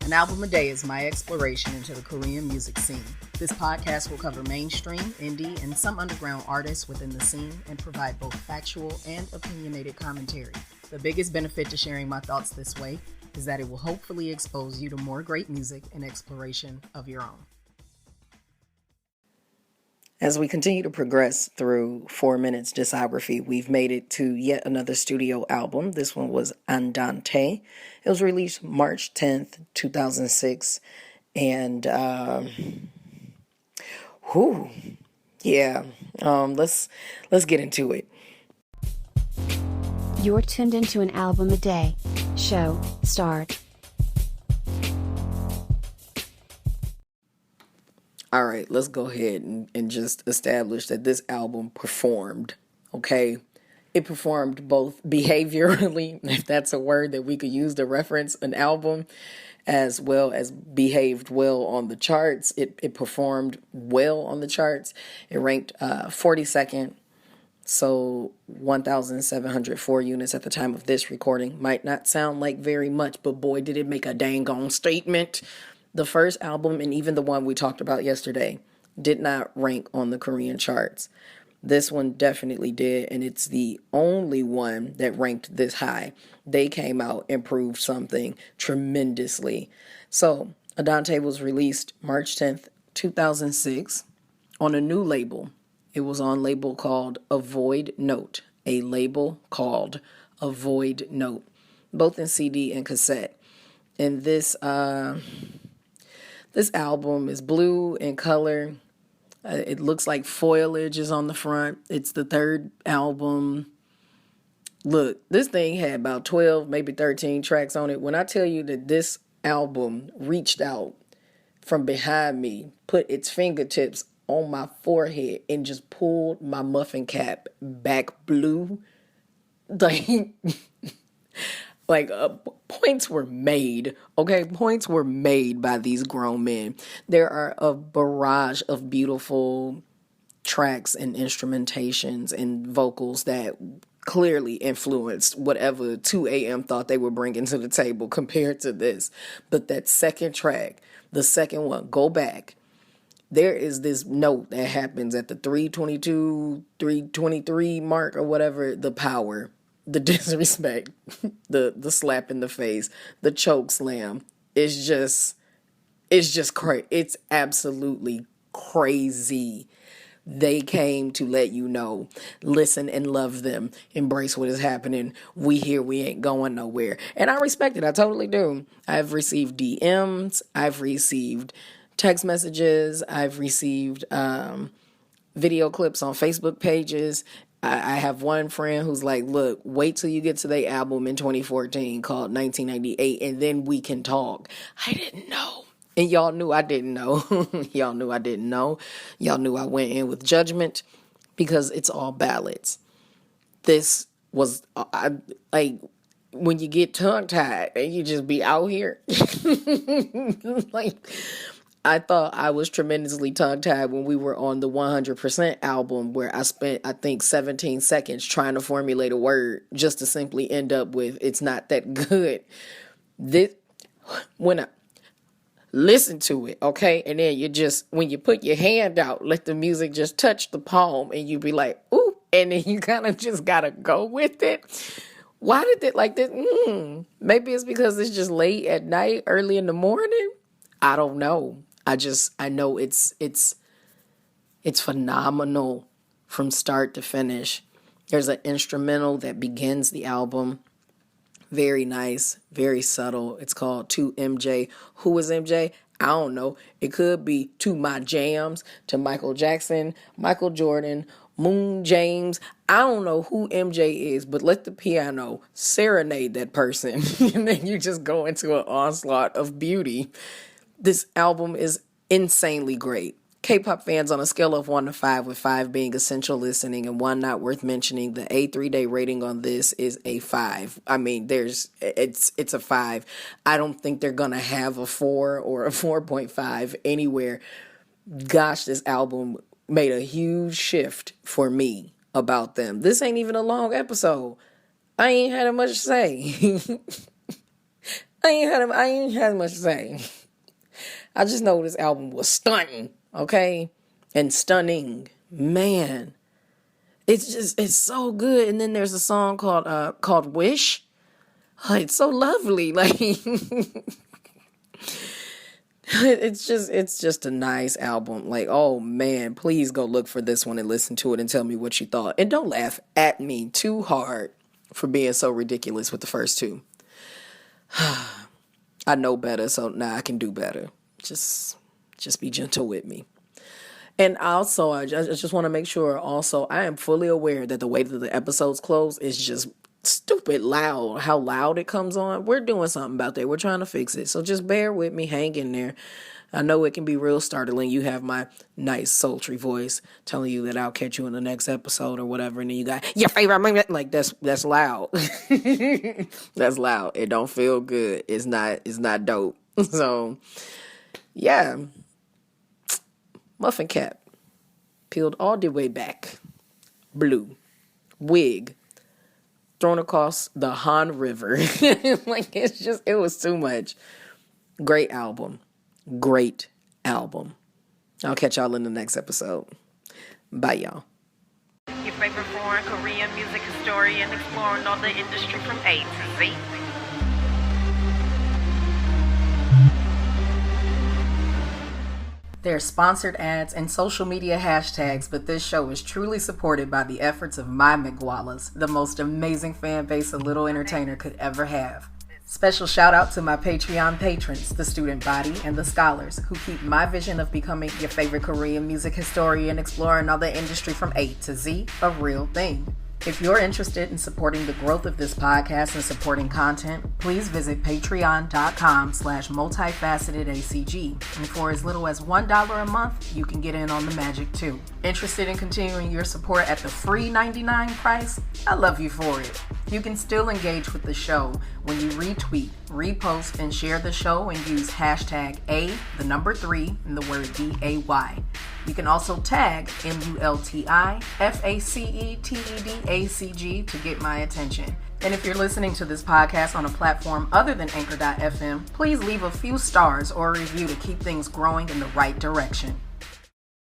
An album a day is my exploration into the Korean music scene. This podcast will cover mainstream, indie, and some underground artists within the scene and provide both factual and opinionated commentary. The biggest benefit to sharing my thoughts this way is that it will hopefully expose you to more great music and exploration of your own. As we continue to progress through 4 Minutes discography, we've made it to yet another studio album. This one was Andante. It was released March 10th, 2006. And, let's get into it. You're tuned into an album a day. Show, start. All right, let's go ahead and just establish that this album performed, okay? It performed both behaviorally, if that's a word that we could use to reference an album, as well as behaved well on the charts. It performed well on the charts. It ranked 42nd, so 1,704 units at the time of this recording. Might not sound like very much, but boy, did it make a dang on statement. The first album, and even the one we talked about yesterday, did not rank on the Korean charts. This one definitely did, and it's the only one that ranked this high. They came out and proved something tremendously. So, Andante was released March 10th, 2006, on a new label. It was on a label called Avoid Note, both in CD and cassette. And this album is blue in color. It looks like foliage is on the front. It's the third album. Look, this thing had about 12, maybe 13 tracks on it. When I tell you that this album reached out from behind me, put its fingertips on my forehead, and just pulled my muffin cap back blue, points were made, okay? Points were made by these grown men. There are a barrage of beautiful tracks and instrumentations and vocals that clearly influenced whatever 2 a.m. thought they were bringing to the table compared to this. But that second track, the second one, Go Back, there is this note that happens at the 322, 323 mark or whatever, the power, the disrespect, the slap in the face, the choke slam. It's just crazy. It's absolutely crazy. They came to let you know, listen and love them, embrace what is happening. We here, we ain't going nowhere. And I respect it. I totally do. I've received DMs. I've received text messages. I've received video clips on Facebook pages. I have one friend who's like, look, wait till you get to the album in 2014 called 1998, and then we can talk. I didn't know. And y'all knew I didn't know. Y'all knew I didn't know. Y'all knew I went in with judgment because it's all ballads. This was, when you get tongue-tied and you just be out here. I thought I was tremendously tongue-tied when we were on the 100% album, where I spent, I think, 17 seconds trying to formulate a word just to simply end up with, it's not that good. When I listen to it, okay, and then when you put your hand out, let the music just touch the palm, and you be like, ooh, and then you kind of just gotta go with it. Why did it like this? Maybe it's because it's just late at night, early in the morning. I don't know. I know it's phenomenal from start to finish. There's an instrumental that begins the album. Very nice, very subtle. It's called To MJ. Who is MJ? I don't know. It could be To My Jams, to Michael Jackson, Michael Jordan, Moon James. I don't know who MJ is, but let the piano serenade that person. And then you just go into an onslaught of beauty. This album is insanely great. K-pop fans, on a scale of 1 to 5, with 5 being essential listening and 1 not worth mentioning, the A3-day rating on this is a 5. I mean, it's a 5. I don't think they're gonna have a 4 or a 4.5 anywhere. Gosh, this album made a huge shift for me about them. This ain't even a long episode. I ain't had much to say. I ain't had much to say. I just know this album was stunning, okay? And stunning. Man. It's so good. And then there's a song called Wish. Oh, it's so lovely. Like it's just a nice album. Like, oh man, please go look for this one and listen to it and tell me what you thought. And don't laugh at me too hard for being so ridiculous with the first two. I know better, so now I can do better. Just be gentle with me. And also, I just want to make sure also, I am fully aware that the way that the episodes close is just stupid loud, how loud it comes on. We're doing something about that. We're trying to fix it. So just bear with me, hang in there. I know it can be real startling. You have my nice sultry voice telling you that I'll catch you in the next episode or whatever. And then you got your favorite moment. Like that's loud. That's loud. It don't feel good. It's not dope. So yeah. Muffin cap. Peeled all the way back. Blue. Wig. Thrown across the Han River. Like, it was too much. Great album. Great album. I'll catch y'all in the next episode. Bye, y'all. Your favorite foreign Korean music historian exploring all the industry from A to Z. There's sponsored ads and social media hashtags, but this show is truly supported by the efforts of my Migualas, the most amazing fan base a little entertainer could ever have. Special shout out to my Patreon patrons, the student body, and the scholars who keep my vision of becoming your favorite Korean music historian exploring all the industry from A to Z a real thing. If you're interested in supporting the growth of this podcast and supporting content, please visit patreon.com/multifacetedacg. And for as little as $1 a month, you can get in on the magic too. Interested in continuing your support at the free $99 price? I love you for it. You can still engage with the show when you retweet, repost, and share the show and use hashtag A3 and the word DAY. You can also tag MULTIFACETEDACG to get my attention. And if you're listening to this podcast on a platform other than Anchor.fm, please leave a few stars or a review to keep things growing in the right direction.